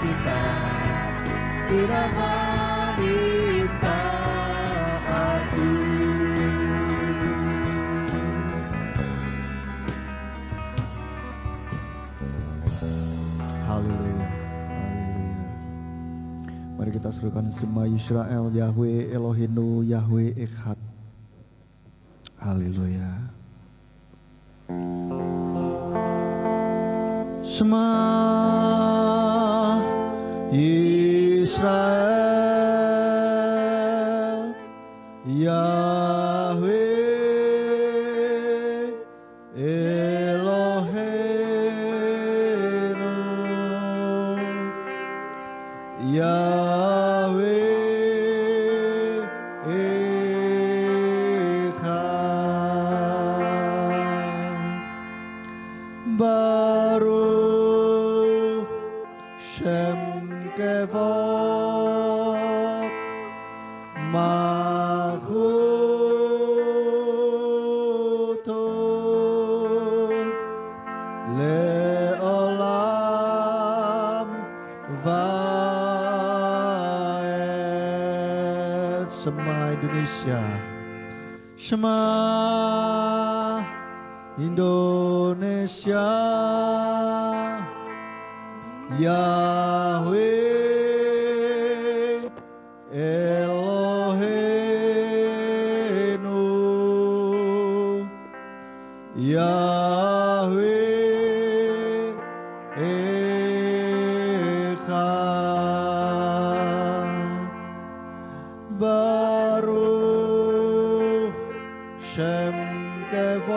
kita tidak menimpa aku. Haleluya, haleluya. Mari kita serukan Shema Yisrael, Yahweh Elohenu, Yahweh Echad. Haleluya. Shema Yisrael, Yahweh Elohenu, Yahweh Echad. Baruch Shem Kevod Malchuto Leolam Vaed. Shema Indonesia, Shema Indonesia, Yahweh Elohenu, Yahweh Echad. Baruch Shem Kevod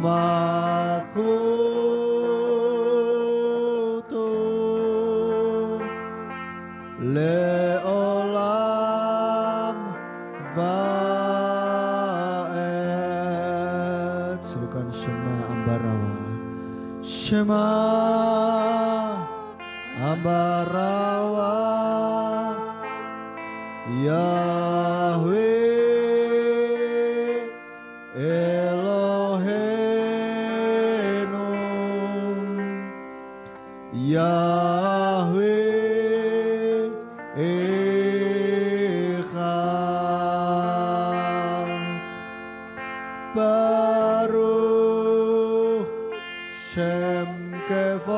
Malchuto Leolam Vaed. Serukan Shema Ambarawa, Shema Ambarawa, Yahweh Elohenu, Yahweh Echad. Baruch Shem Kevod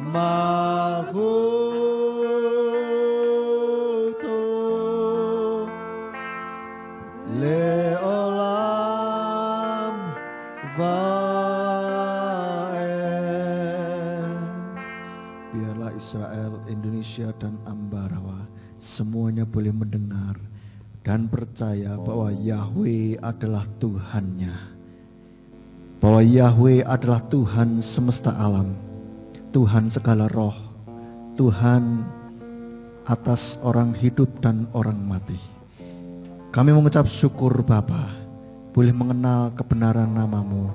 Malchuto Leolam Vaed. Biarlah Israel, Indonesia dan Ambarawa semuanya boleh mendengar dan percaya bahwa Yahweh adalah Tuhannya, bahwa Yahweh adalah Tuhan semesta alam, Tuhan segala roh, Tuhan atas orang hidup dan orang mati. Kami mengucap syukur Bapa, boleh mengenal kebenaran nama-Mu.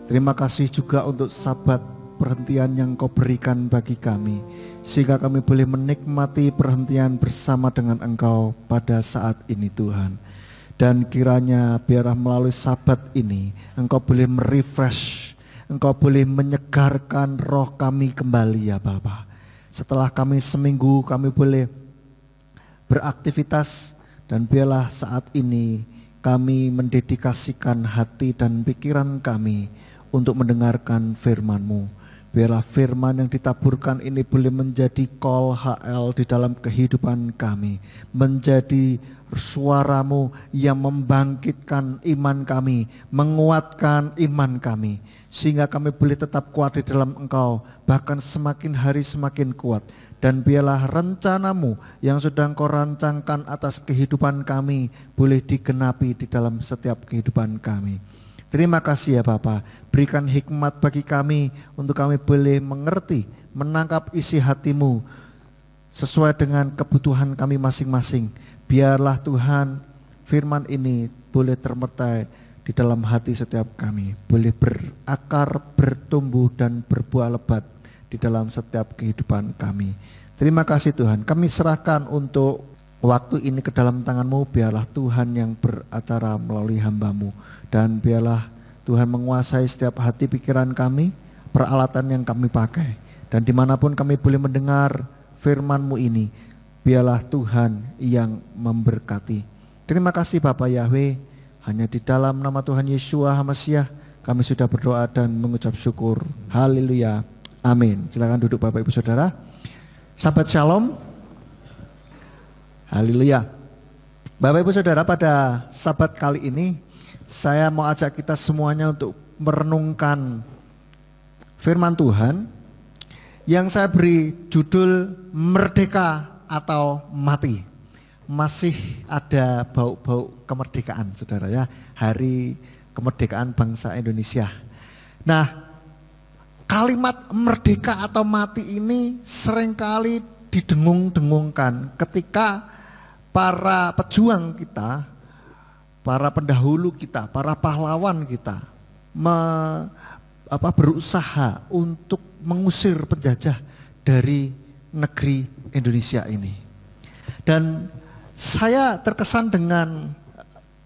Terima kasih juga untuk sabat perhentian yang Kau berikan bagi kami, sehingga kami boleh menikmati perhentian bersama dengan Engkau pada saat ini Tuhan. Dan kiranya biarlah melalui sabat ini Engkau boleh merefresh, Engkau boleh menyegarkan roh kami kembali ya Bapa. Setelah kami seminggu kami boleh beraktivitas, dan biarlah saat ini kami mendedikasikan hati dan pikiran kami untuk mendengarkan firman-Mu. Biarlah firman yang ditaburkan ini boleh menjadi call HL di dalam kehidupan kami, menjadi suara-Mu yang membangkitkan iman kami, menguatkan iman kami, sehingga kami boleh tetap kuat di dalam Engkau, bahkan semakin hari semakin kuat. Dan biarlah rencana-Mu yang sedang Kau rancangkan atas kehidupan kami boleh digenapi di dalam setiap kehidupan kami. Terima kasih ya Bapa, berikan hikmat bagi kami untuk kami boleh mengerti, menangkap isi hati-Mu sesuai dengan kebutuhan kami masing-masing. Biarlah Tuhan firman ini boleh termetai di dalam hati setiap kami, boleh berakar, bertumbuh dan berbuah lebat di dalam setiap kehidupan kami. Terima kasih Tuhan, kami serahkan untuk waktu ini ke dalam tangan-Mu. Biarlah Tuhan yang beracara melalui hamba-Mu, dan biarlah Tuhan menguasai setiap hati pikiran kami, peralatan yang kami pakai. Dan dimanapun kami boleh mendengar firman-Mu ini, biarlah Tuhan yang memberkati. Terima kasih Bapak Yahweh, hanya di dalam nama Tuhan Yeshua HaMasyiah kami sudah berdoa dan mengucap syukur. Haleluya. Amin. Silakan duduk Bapak Ibu Saudara. Sahabat Shalom. Haleluya. Bapak Ibu Saudara, pada Sabat kali ini saya mau ajak kita semuanya untuk merenungkan firman Tuhan yang saya beri judul Merdeka atau Mati. Masih ada bau-bau kemerdekaan saudara ya, hari kemerdekaan bangsa Indonesia. Nah, kalimat merdeka atau mati ini seringkali didengung-dengungkan ketika para pejuang kita, para pendahulu kita, para pahlawan kita berusaha untuk mengusir penjajah dari negeri Indonesia ini. Dan saya terkesan dengan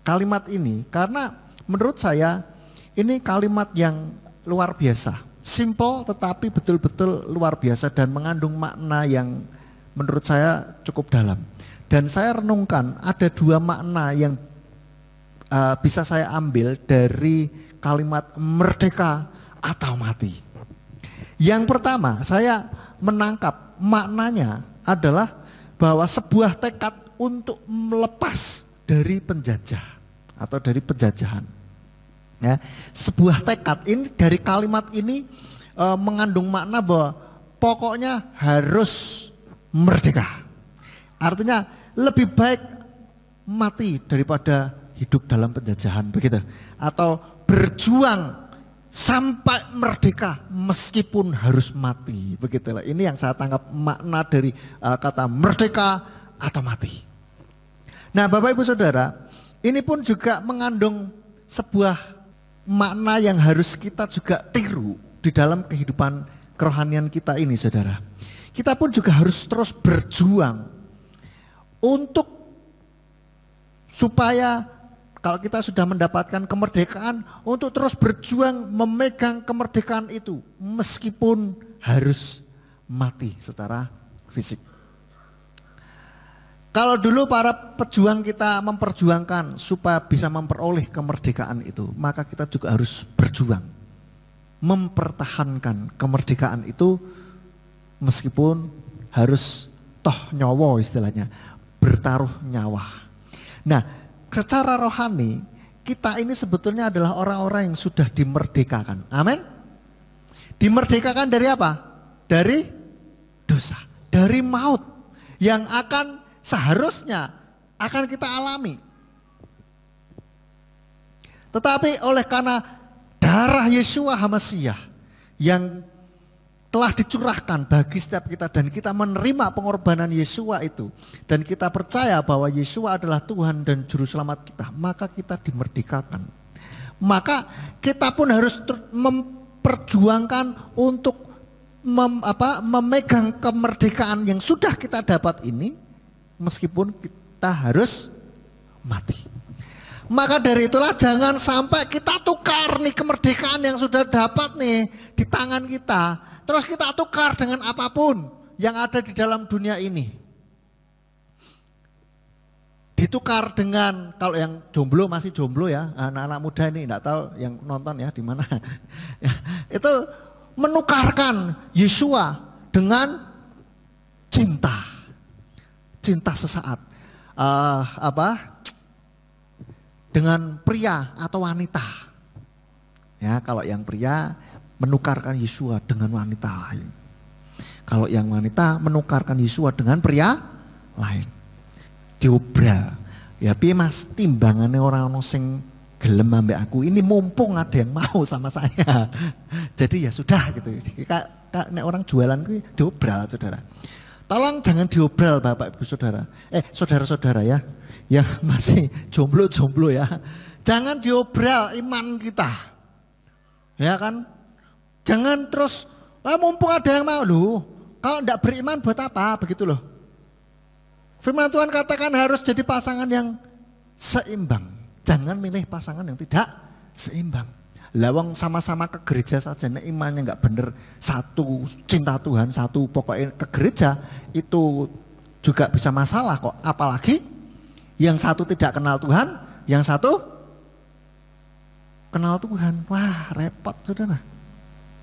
kalimat ini karena menurut saya ini kalimat yang luar biasa. Simple tetapi betul-betul luar biasa dan mengandung makna yang menurut saya cukup dalam. Dan saya renungkan ada dua makna yang bisa saya ambil dari kalimat merdeka atau mati. Yang pertama saya menangkap maknanya adalah bahwa sebuah tekad untuk melepas dari penjajah atau dari penjajahan. Ya, sebuah tekad ini dari kalimat ini mengandung makna bahwa pokoknya harus merdeka. Artinya lebih baik mati daripada hidup dalam penjajahan begitu, atau berjuang sampai merdeka meskipun harus mati begitulah. Ini yang saya tangkap makna dari kata merdeka atau mati. Nah Bapak Ibu Saudara, ini pun juga mengandung sebuah makna yang harus kita juga tiru di dalam kehidupan kerohanian kita ini saudara. Kita pun juga harus terus berjuang untuk supaya kalau kita sudah mendapatkan kemerdekaan, untuk terus berjuang memegang kemerdekaan itu meskipun harus mati secara fisik. Kalau dulu para pejuang kita memperjuangkan supaya bisa memperoleh kemerdekaan itu, maka kita juga harus berjuang mempertahankan kemerdekaan itu meskipun harus toh nyawa istilahnya, bertaruh nyawa. Nah, secara rohani kita ini sebetulnya adalah orang-orang yang sudah dimerdekakan. Amin. Dimerdekakan dari apa? Dari dosa, dari maut yang akan seharusnya akan kita alami. Tetapi oleh karena darah Yeshua HaMasyiah yang telah dicurahkan bagi setiap kita dan kita menerima pengorbanan Yeshua itu dan kita percaya bahwa Yeshua adalah Tuhan dan Juru Selamat kita, maka kita dimerdekakan. Maka kita pun harus memperjuangkan untuk memegang kemerdekaan yang sudah kita dapat ini meskipun kita harus mati. Maka dari itulah jangan sampai kita tukar nih kemerdekaan yang sudah dapat nih di tangan kita, terus kita tukar dengan apapun yang ada di dalam dunia ini. Ditukar dengan, kalau yang jomblo masih jomblo ya, anak-anak muda ini enggak tahu yang nonton ya di mana. Itu menukarkan Yeshua dengan cinta. Cinta sesaat. Dengan pria atau wanita. Ya, kalau yang pria menukarkan Yeshua dengan wanita lain. Kalau yang wanita menukarkan Yeshua dengan pria lain. Diobral. Ya piye Mas, timbangannya orang sing gelem ambek aku ini mumpung ada yang mau sama saya. Jadi ya sudah gitu. Nek orang jualan itu diobral saudara. Tolong jangan diobral Bapak Ibu Saudara. Saudara-saudara ya, yang masih jomblo-jomblo ya. Jangan diobral iman kita. Ya kan? Jangan terus, mumpung ada yang mau loh. Kalau enggak beriman buat apa? Begitu loh. Firman Tuhan katakan harus jadi pasangan yang seimbang. Jangan milih pasangan yang tidak seimbang. Lawang sama-sama ke gereja saja, nek imannya nggak bener, satu cinta Tuhan, satu pokoknya ke gereja itu juga bisa masalah kok. Apalagi yang satu tidak kenal Tuhan, yang satu kenal Tuhan. Wah repot saudara.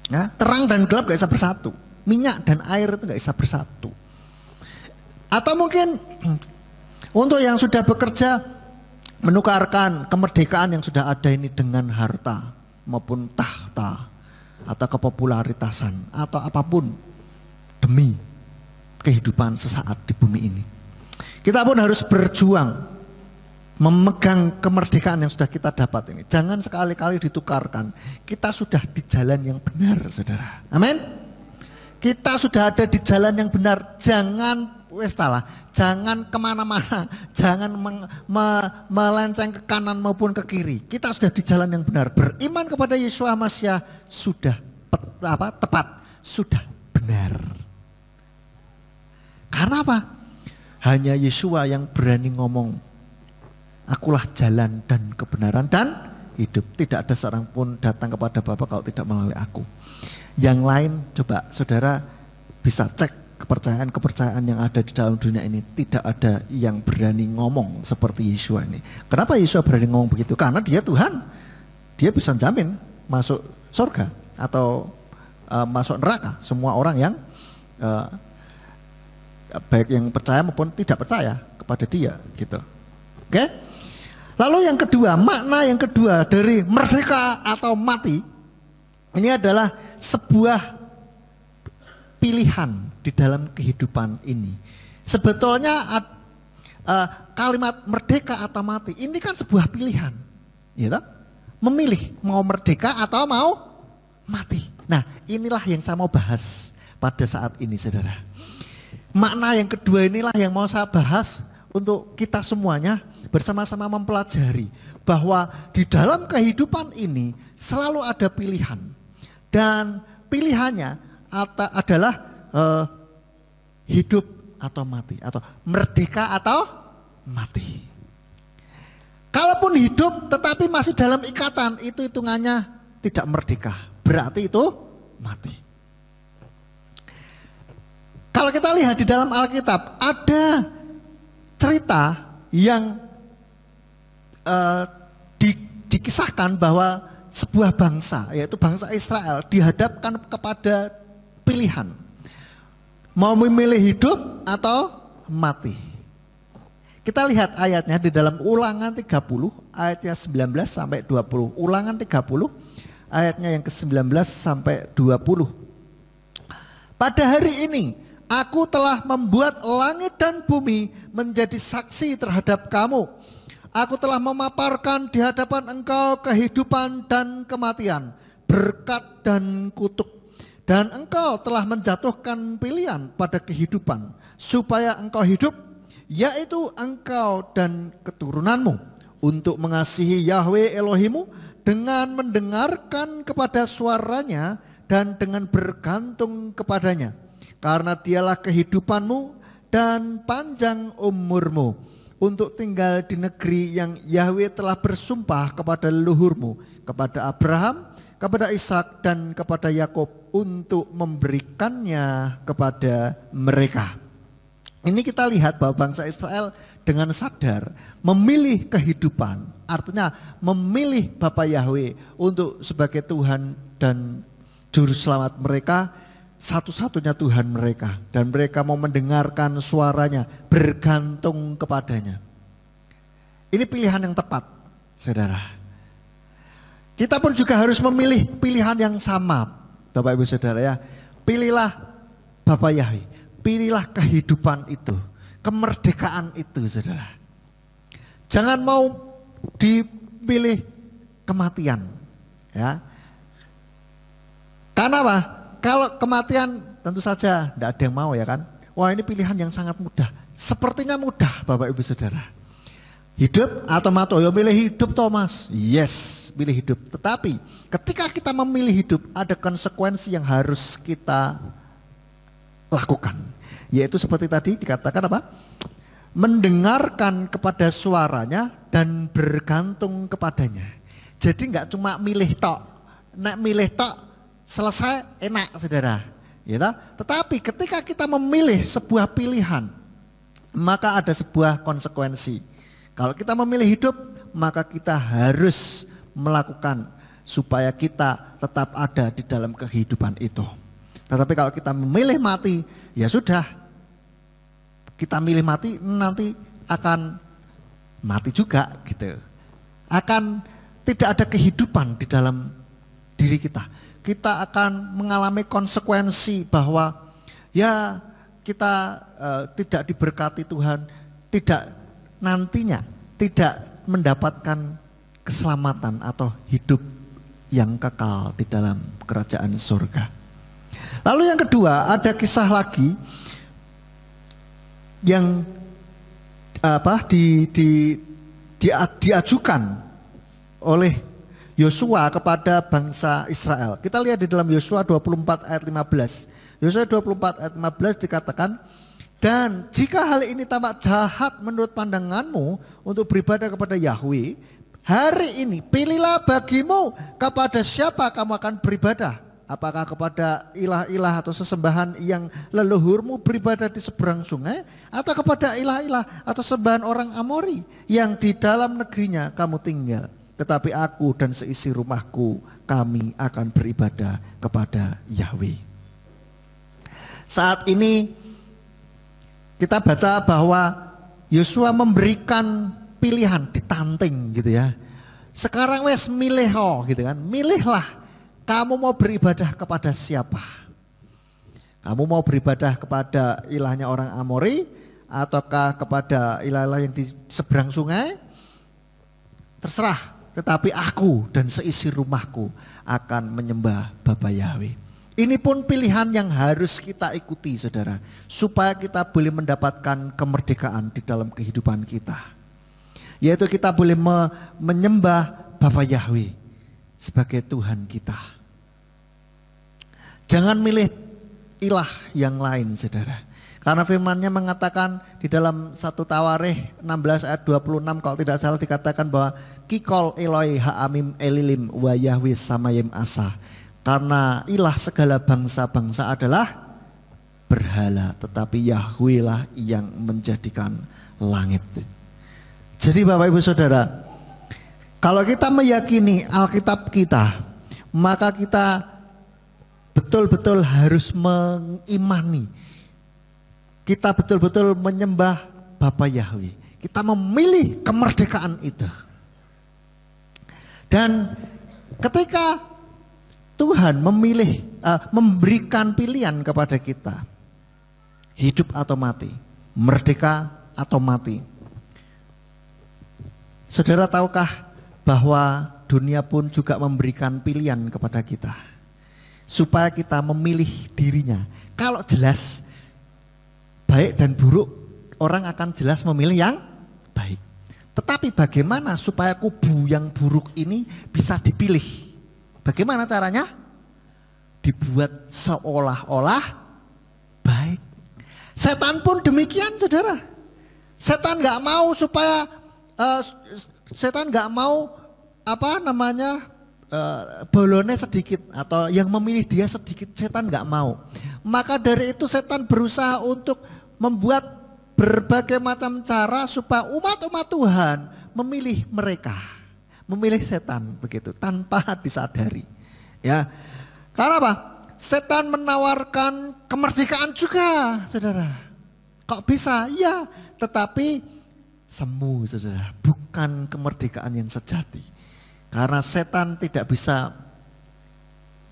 Ya, terang dan gelap gak bisa bersatu, minyak dan air itu gak bisa bersatu. Atau mungkin untuk yang sudah bekerja menukarkan kemerdekaan yang sudah ada ini dengan harta maupun tahta atau kepopularitasan atau apapun demi kehidupan sesaat di bumi ini. Kita pun harus berjuang memegang kemerdekaan yang sudah kita dapat ini. Jangan sekali-kali ditukarkan. Kita sudah di jalan yang benar, saudara. Amin. Kita sudah ada di jalan yang benar. Jangan jangan kemana-mana, jangan melenceng ke kanan maupun ke kiri. Kita sudah di jalan yang benar. Beriman kepada Yeshua Mashiach sudah tepat, sudah benar. Karena apa? Hanya Yeshua yang berani ngomong, akulah jalan dan kebenaran dan hidup. Tidak ada seorang pun datang kepada Bapa kalau tidak melalui aku. Yang lain coba saudara bisa cek kepercayaan yang ada di dalam dunia ini, tidak ada yang berani ngomong seperti Yeshua ini. Kenapa Yeshua berani ngomong begitu? Karena dia Tuhan. Dia bisa jamin masuk surga atau masuk neraka semua orang yang baik yang percaya maupun tidak percaya kepada dia gitu. Oke? Lalu yang kedua, makna yang kedua dari merdeka atau mati ini adalah sebuah pilihan di dalam kehidupan ini. Sebetulnya kalimat merdeka atau mati ini kan sebuah pilihan, gitu? Memilih mau merdeka atau mau mati. Nah, inilah yang saya mau bahas pada saat ini, saudara. Makna yang kedua inilah yang mau saya bahas untuk kita semuanya bersama-sama mempelajari bahwa di dalam kehidupan ini selalu ada pilihan dan pilihannya adalah hidup atau mati atau merdeka atau mati. Kalaupun hidup tetapi masih dalam ikatan, itu hitungannya tidak merdeka, berarti itu mati. Kalau kita lihat di dalam Alkitab ada cerita yang dikisahkan bahwa sebuah bangsa, yaitu bangsa Israel, dihadapkan kepada pilihan mau memilih hidup atau mati. Kita lihat ayatnya di dalam Ulangan 30 ayatnya 19 sampai 20. Ulangan 30 ayatnya yang ke-19 sampai 20. Pada hari ini aku telah membuat langit dan bumi menjadi saksi terhadap kamu. Aku telah memaparkan di hadapan engkau kehidupan dan kematian, berkat dan kutuk. Dan engkau telah menjatuhkan pilihan pada kehidupan supaya engkau hidup, yaitu engkau dan keturunanmu, untuk mengasihi Yahweh Elohimu dengan mendengarkan kepada suaranya dan dengan bergantung kepadanya. Karena dialah kehidupanmu dan panjang umurmu, untuk tinggal di negeri yang Yahweh telah bersumpah kepada leluhurmu, kepada Abraham, kepada Ishak dan kepada Yakub, untuk memberikannya kepada mereka. Ini kita lihat bahwa bangsa Israel dengan sadar memilih kehidupan, artinya memilih Bapa Yahweh untuk sebagai Tuhan dan Juru Selamat mereka, satu-satunya Tuhan mereka, dan mereka mau mendengarkan suaranya, bergantung kepadanya. Ini pilihan yang tepat, saudara. Kita pun juga harus memilih pilihan yang sama, Bapak Ibu Saudara ya. Pilihlah Bapa Yahweh, pilihlah kehidupan itu, kemerdekaan itu, saudara. Jangan mau dipilih kematian, ya. Karena apa? Kalau kematian tentu saja tidak ada yang mau, ya kan. Wah, ini pilihan yang sangat mudah. Sepertinya mudah, Bapak Ibu Saudara. Hidup atau mati? Ya milih hidup, Thomas. Yes, pilih hidup. Tetapi ketika kita memilih hidup, ada konsekuensi yang harus kita lakukan. Yaitu seperti tadi dikatakan apa? Mendengarkan kepada suaranya dan bergantung kepadanya. Jadi nggak cuma milih tok, nek milih tok selesai enak saudara. Ya, tetapi ketika kita memilih sebuah pilihan, maka ada sebuah konsekuensi. Kalau kita memilih hidup, maka kita harus melakukan supaya kita tetap ada di dalam kehidupan itu. Tetapi kalau kita memilih mati, ya sudah, kita milih mati nanti akan mati juga gitu. Akan tidak ada kehidupan di dalam diri kita. Kita akan mengalami konsekuensi bahwa ya kita tidak diberkati Tuhan, nantinya tidak mendapatkan keselamatan atau hidup yang kekal di dalam kerajaan surga. Lalu yang kedua, ada kisah lagi yang diajukan oleh Yosua kepada bangsa Israel. Kita lihat di dalam Yosua 24 ayat 15. Yosua 24 ayat 15 dikatakan, dan jika hal ini tampak jahat menurut pandanganmu untuk beribadah kepada Yahweh, hari ini pilihlah bagimu kepada siapa kamu akan beribadah. Apakah kepada ilah-ilah atau sesembahan yang leluhurmu beribadah di seberang sungai, atau kepada ilah-ilah atau sembahan orang Amori yang di dalam negerinya kamu tinggal. Tetapi aku dan seisi rumahku, kami akan beribadah kepada Yahweh. Saat ini kita baca bahwa Yosua memberikan pilihan, ditanting gitu ya. Sekarang wes milih gitu kan, milihlah kamu mau beribadah kepada siapa. Kamu mau beribadah kepada ilahnya orang Amori ataukah kepada ilah-ilah yang di seberang sungai? Terserah, tetapi aku dan seisi rumahku akan menyembah Bapa Yahweh. Ini pun pilihan yang harus kita ikuti saudara, supaya kita boleh mendapatkan kemerdekaan di dalam kehidupan kita. Yaitu kita boleh menyembah Bapa Yahweh sebagai Tuhan kita. Jangan milih ilah yang lain saudara. Karena firman-Nya mengatakan di dalam 1 Tawarikh 16 ayat 26 kalau tidak salah dikatakan bahwa Kikol Eloi Ha'amim Elilim wa Yahweh Samayim Asa. Karena ilah segala bangsa-bangsa adalah berhala, tetapi Yahweh lah yang menjadikan langit. Jadi Bapak Ibu Saudara, kalau kita meyakini Alkitab kita, maka kita betul-betul harus mengimani. Kita betul-betul menyembah Bapa Yahweh. Kita memilih kemerdekaan itu. Dan ketika Tuhan memberikan pilihan kepada kita, hidup atau mati, merdeka atau mati. Saudara tahukah bahwa dunia pun juga memberikan pilihan kepada kita, supaya kita memilih dirinya. Kalau jelas baik dan buruk, orang akan jelas memilih yang baik. Tetapi bagaimana supaya kubu yang buruk ini bisa dipilih? Bagaimana caranya? Dibuat seolah-olah baik. Setan pun demikian saudara. Setan nggak mau supaya setan nggak mau bolonnya sedikit atau yang memilih dia sedikit, setan nggak mau. Maka dari itu setan berusaha untuk membuat berbagai macam cara supaya umat-umat Tuhan memilih mereka, memilih setan begitu tanpa disadari. Ya, karena apa? Setan menawarkan kemerdekaan juga, saudara. Kok bisa? Ya, tetapi semu, saudara, bukan kemerdekaan yang sejati. Karena setan tidak bisa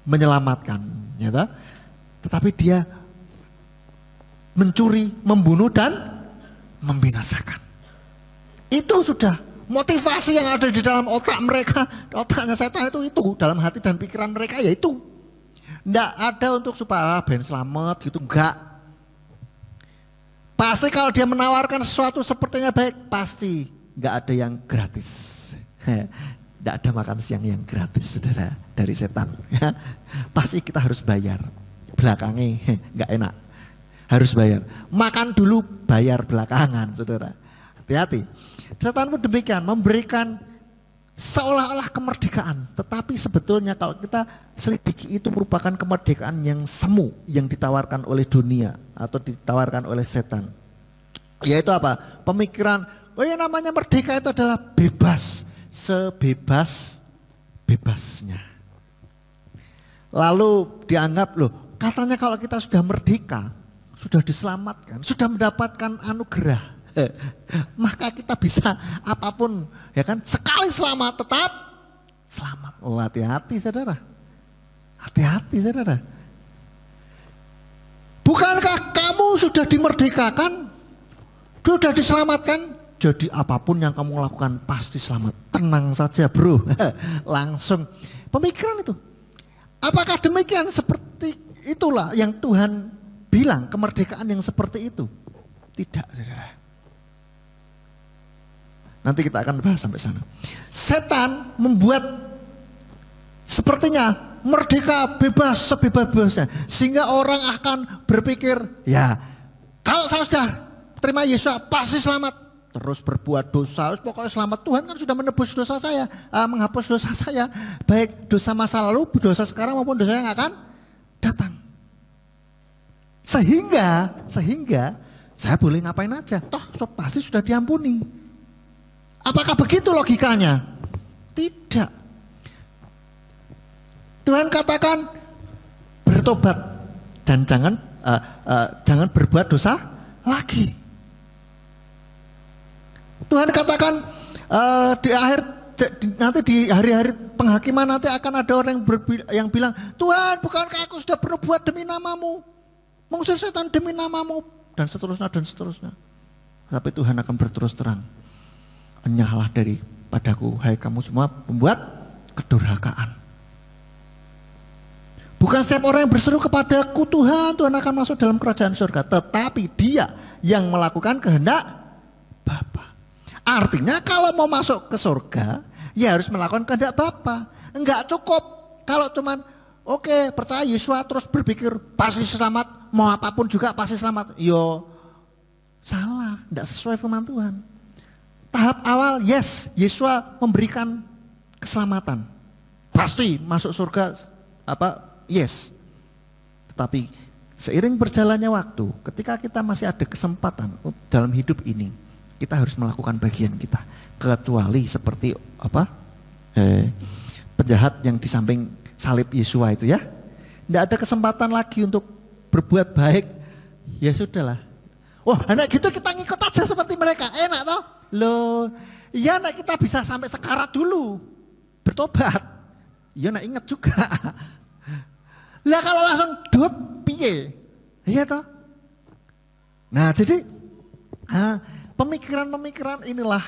menyelamatkan, ya toh? Tetapi dia mencuri, membunuh dan membinasakan. Itu sudah motivasi yang ada di dalam otak mereka. Otaknya setan itu dalam hati dan pikiran mereka ya itu. Enggak ada untuk supaya ben selamat gitu, enggak. Pasti kalau dia menawarkan sesuatu sepertinya baik, pasti enggak ada yang gratis. Enggak ada makan siang yang gratis saudara dari setan. Pasti kita harus bayar. Belakangnya enggak enak. Harus bayar. Makan dulu, bayar belakangan saudara. Hati-hati. Setan pun demikian, memberikan seolah-olah kemerdekaan, tetapi sebetulnya kalau kita selidiki itu merupakan kemerdekaan yang semu yang ditawarkan oleh dunia atau ditawarkan oleh setan. Yaitu apa? Pemikiran, oh ya namanya merdeka itu adalah bebas, sebebas-bebasnya. Lalu dianggap loh, katanya kalau kita sudah merdeka, sudah diselamatkan, sudah mendapatkan anugerah, maka kita bisa apapun, ya kan? Sekali selamat tetap selamat. Oh, hati-hati saudara. Hati-hati saudara. Bukankah kamu sudah dimerdekakan? Sudah diselamatkan? Jadi apapun yang kamu lakukan pasti selamat. Tenang saja bro. Langsung pemikiran itu. Apakah demikian? Seperti itulah yang Tuhan bilang, kemerdekaan yang seperti itu. Tidak saudara. Nanti kita akan bahas sampai sana. Setan membuat sepertinya merdeka, bebas, sebebas-bebasnya. Sehingga orang akan berpikir, ya kalau saya sudah terima Yesus pasti selamat. Terus berbuat dosa, pokoknya selamat. Tuhan kan sudah menebus dosa saya, menghapus dosa saya. Baik dosa masa lalu, dosa sekarang maupun dosa yang akan datang. Sehingga saya boleh ngapain aja. Toh pasti sudah diampuni. Apakah begitu logikanya? Tidak. Tuhan katakan bertobat dan jangan berbuat dosa lagi. Tuhan katakan nanti di hari-hari penghakiman nanti akan ada orang yang bilang, Tuhan bukankah aku sudah berbuat demi namamu, mengusir setan demi namamu, dan seterusnya dan seterusnya. Tapi Tuhan akan berterus terang, enyahlah daripadaku, hai kamu semua pembuat kedurhakaan. Bukan setiap orang yang berseru kepadaku Tuhan akan masuk dalam kerajaan surga, tetapi dia yang melakukan kehendak Bapa. Artinya kalau mau masuk ke surga, ya harus melakukan kehendak Bapa. Enggak cukup kalau cuman oke, percaya Yesus terus berpikir pasti selamat, mau apapun juga pasti selamat. Yo salah, enggak sesuai firman Tuhan. Tahap awal, yes, Yesus memberikan keselamatan. Pasti masuk surga, yes. Tetapi seiring berjalannya waktu, ketika kita masih ada kesempatan dalam hidup ini, kita harus melakukan bagian kita. Kecuali seperti penjahat yang di samping salib Yesus itu ya. Tidak ada kesempatan lagi untuk berbuat baik. Ya sudahlah. Wah, anak gitu kita ngikut aja seperti mereka, enak toh? Loh, ya nak kita bisa sampai sekarat dulu bertobat. Ya nak ingat juga. Lah kalau langsung dot piye? Iya toh? Nah, jadi pemikiran-pemikiran inilah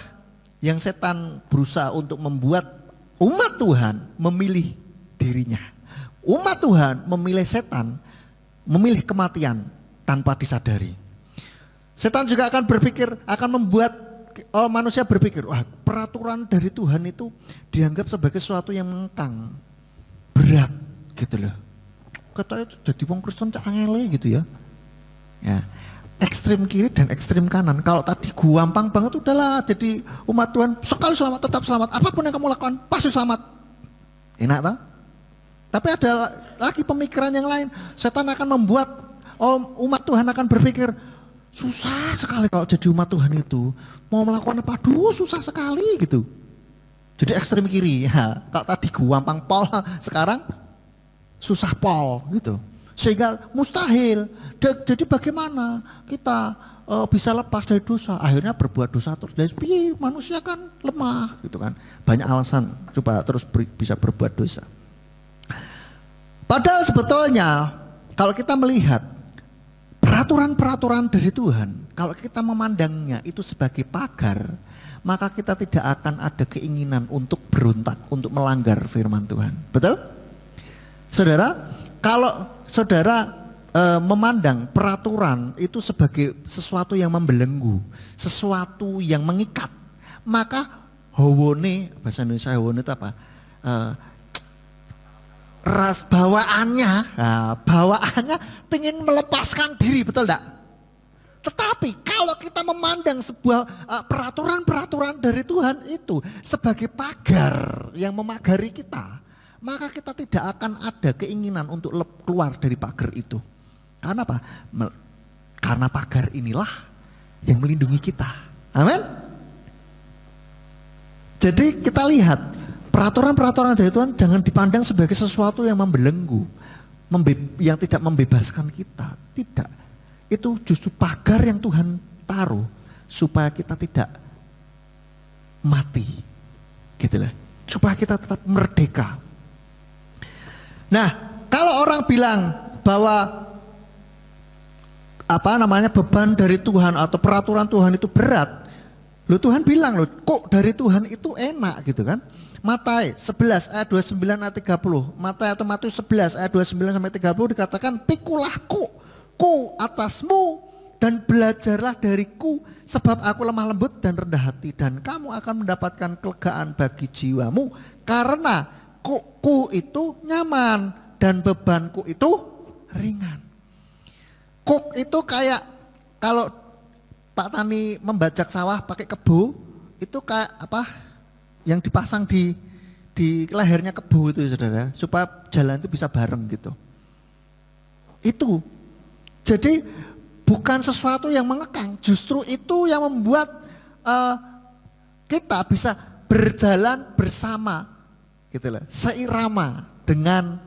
yang setan berusaha untuk membuat umat Tuhan memilih dirinya. Umat Tuhan memilih setan, memilih kematian tanpa disadari. Setan juga akan berpikir, akan membuat manusia berpikir, wah peraturan dari Tuhan itu dianggap sebagai sesuatu yang mengekang, berat gitu loh. Katanya jadi wong Kristen cak angele gitu ya. Ya, ekstrem kiri dan ekstrem kanan. Kalau tadi gampang banget udahlah jadi umat Tuhan sekali selamat tetap selamat. Apapun yang kamu lakukan pasti selamat. Enak tak? Tapi ada lagi pemikiran yang lain. Setan akan membuat umat Tuhan akan berpikir susah sekali kalau jadi umat Tuhan itu mau melakukan apa? Aduh susah sekali gitu. Jadi ekstrem kiri. Ya, kalau tadi gampang pol, sekarang susah pol gitu. Sehingga mustahil. Jadi bagaimana kita bisa lepas dari dosa? Akhirnya berbuat dosa terus. Jadi manusia kan lemah gitu kan. Banyak alasan coba terus bisa berbuat dosa. Padahal sebetulnya kalau kita melihat peraturan-peraturan dari Tuhan, kalau kita memandangnya itu sebagai pagar, maka kita tidak akan ada keinginan untuk berontak, untuk melanggar firman Tuhan. Betul? Saudara, kalau saudara memandang peraturan itu sebagai sesuatu yang membelenggu, sesuatu yang mengikat, maka hawone, bahasa Indonesia hawone itu apa? Bawaannya pengen melepaskan diri, betul enggak? Tetapi kalau kita memandang sebuah peraturan-peraturan dari Tuhan itu sebagai pagar yang memagari kita, maka kita tidak akan ada keinginan untuk keluar dari pagar itu. Karena apa? Karena pagar inilah yang melindungi kita. Amin. Jadi kita lihat peraturan-peraturan dari Tuhan jangan dipandang sebagai sesuatu yang membelenggu, yang tidak membebaskan kita. Tidak. Itu justru pagar yang Tuhan taruh supaya kita tidak mati. Gitu lah. Supaya kita tetap merdeka. Nah, kalau orang bilang bahwa beban dari Tuhan atau peraturan Tuhan itu berat, loh Tuhan bilang loh, kok dari Tuhan itu enak gitu kan? Matius 11 ayat 29 ayat 30. Matius 11 ayat 29 sampai 30 dikatakan, "Pikulah ku atasmu dan belajarlah dariku, sebab aku lemah lembut dan rendah hati, dan kamu akan mendapatkan kelegaan bagi jiwamu, karena ku itu nyaman dan bebanku itu ringan." Kuk itu kayak kalau Pak Tani membajak sawah pakai kebu, itu kayak apa yang dipasang di lehernya kebu itu saudara, supaya jalan itu bisa bareng gitu. Itu jadi bukan sesuatu yang mengekang, justru itu yang membuat kita bisa berjalan bersama gitu loh, seirama dengan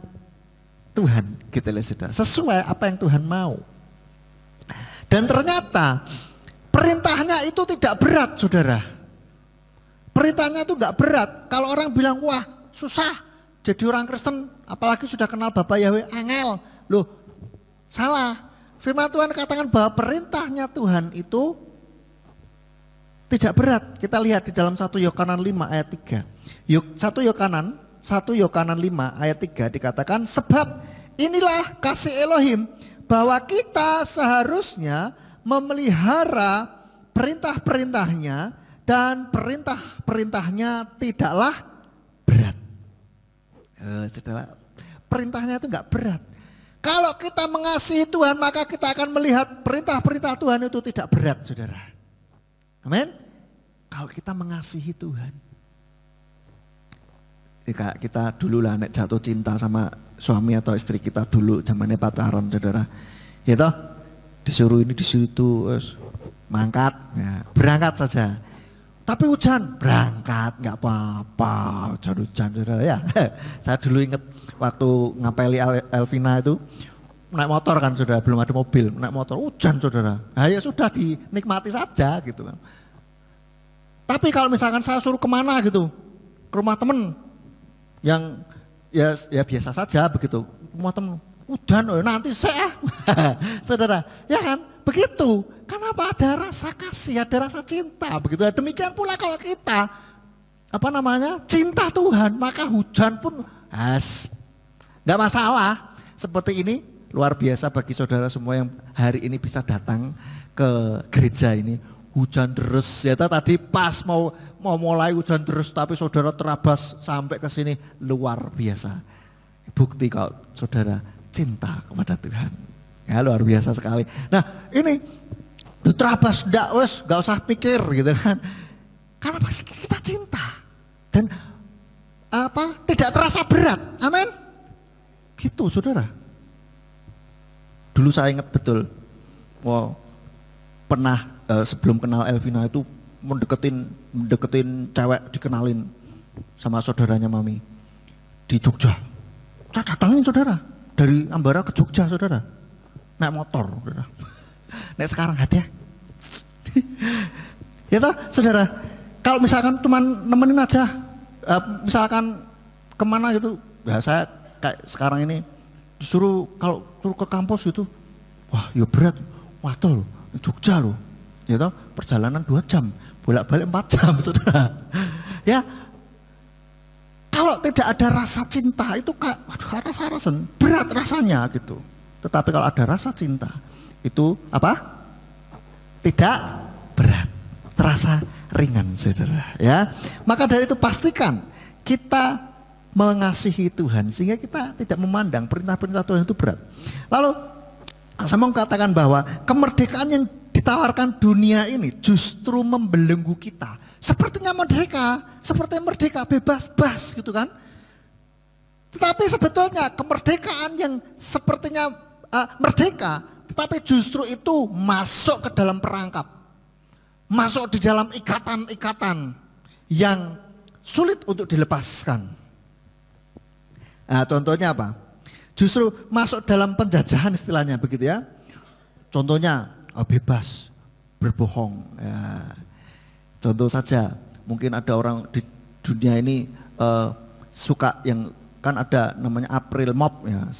Tuhan gitu loh saudara, sesuai apa yang Tuhan mau. Dan ternyata perintahnya itu tidak berat saudara. Perintahnya itu enggak berat. Kalau orang bilang wah susah jadi orang Kristen apalagi sudah kenal Bapak Yahweh, angel. Loh salah. Firman Tuhan katakan bahwa perintahnya Tuhan itu tidak berat. Kita lihat di dalam 1 Yohanes 5 ayat 3. 1 Yohanes 5 ayat 3 dikatakan, "Sebab inilah kasih Elohim, bahwa kita seharusnya memelihara perintah-perintahnya, dan perintah-perintahnya tidaklah berat." Saudara, perintahnya itu enggak berat. Kalau kita mengasihi Tuhan, maka kita akan melihat perintah-perintah Tuhan itu tidak berat saudara. Amin. Kalau kita mengasihi Tuhan. Kita dulu lah nek jatuh cinta sama suami atau istri kita dulu zamannya pacaran saudara, ya toh disuruh ini disuruh itu, mangkat ya, berangkat saja. Tapi hujan berangkat nggak apa-apa, hujan saudara ya. Saya dulu inget waktu ngapeli Elvina itu naik motor kan saudara, belum ada mobil, naik motor hujan saudara. Ya sudah dinikmati saja gitu kan. Tapi kalau misalkan saya suruh kemana gitu, ke rumah temen yang ya biasa saja begitu, rumah temen udan nanti saya saudara ya kan begitu. Kenapa? Ada rasa kasih, ada rasa cinta begitu. Demikian pula kalau kita cinta Tuhan, maka hujan pun nggak masalah. Seperti ini luar biasa bagi saudara semua yang hari ini bisa datang ke gereja ini. Hujan terus ya tadi pas mau mulai hujan terus, tapi saudara terabas sampai ke sini, luar biasa. Bukti kalau saudara cinta kepada Tuhan. Ya luar biasa sekali. Nah ini terabas nggak usah pikir gitu kan. Karena pasti kita cinta dan tidak terasa berat. Amin. Gitu saudara. Dulu saya ingat betul, pernah sebelum kenal Elvina itu mendeketin cewek, dikenalin sama saudaranya mami di Jogja. Saya datangin saudara dari Ambara ke Jogja saudara, naik motor saudara. Naik sekarang ada ya toh saudara. Kalau misalkan teman nemenin aja, misalkan kemana gitu, ya saya kayak sekarang ini disuruh kalau suruh ke kampus gitu, wah ya berat, wah tuh Jogja loh. Ya toh, perjalanan 2 jam, bolak-balik 4 jam saudara. Ya, kalau tidak ada rasa cinta itu rasa berat rasanya gitu. Tetapi kalau ada rasa cinta itu tidak berat, terasa ringan saudara. Ya, maka dari itu pastikan kita mengasihi Tuhan sehingga kita tidak memandang perintah-perintah Tuhan itu berat. Lalu saya mau katakan bahwa kemerdekaan yang ditawarkan dunia ini justru membelenggu kita. Sepertinya merdeka, bebas gitu kan. Tetapi sebetulnya kemerdekaan yang sepertinya merdeka, tetapi justru itu masuk ke dalam perangkap. Masuk di dalam ikatan-ikatan yang sulit untuk dilepaskan. Nah, contohnya apa? Justru masuk dalam penjajahan istilahnya begitu ya. Contohnya bebas berbohong. Ya. Contoh saja, mungkin ada orang di dunia ini suka yang kan ada namanya April Mop ya.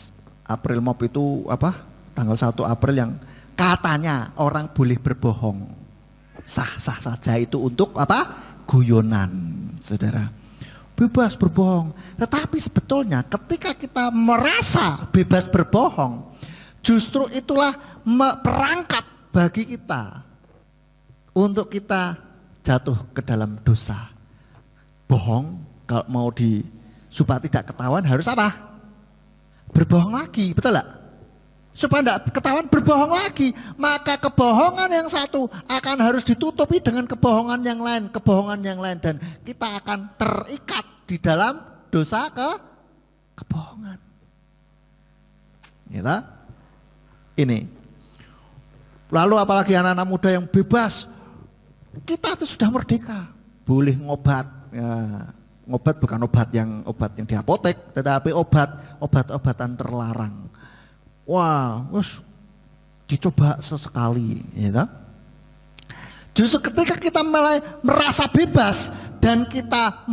April Mop itu apa? Tanggal 1 April yang katanya orang boleh berbohong. Sah-sah saja itu untuk apa? Guyonan, saudara. Bebas berbohong. Tetapi sebetulnya ketika kita merasa bebas berbohong, justru itulah perangkap bagi kita untuk kita jatuh ke dalam dosa. Bohong, kalau mau supaya tidak ketahuan harus apa? Berbohong lagi, betul gak? Supaya tidak ketahuan berbohong lagi, maka kebohongan yang satu akan harus ditutupi dengan kebohongan yang lain, dan kita akan terikat di dalam dosa kebohongan. Gitu? Ini. Lalu apalagi anak-anak muda yang bebas, kita itu sudah merdeka, boleh ngobat. Ya, ngobat bukan obat yang di apotek, tetapi obat-obatan terlarang. Wah, dicoba sesekali, ya. Justru ketika kita mulai merasa bebas dan kita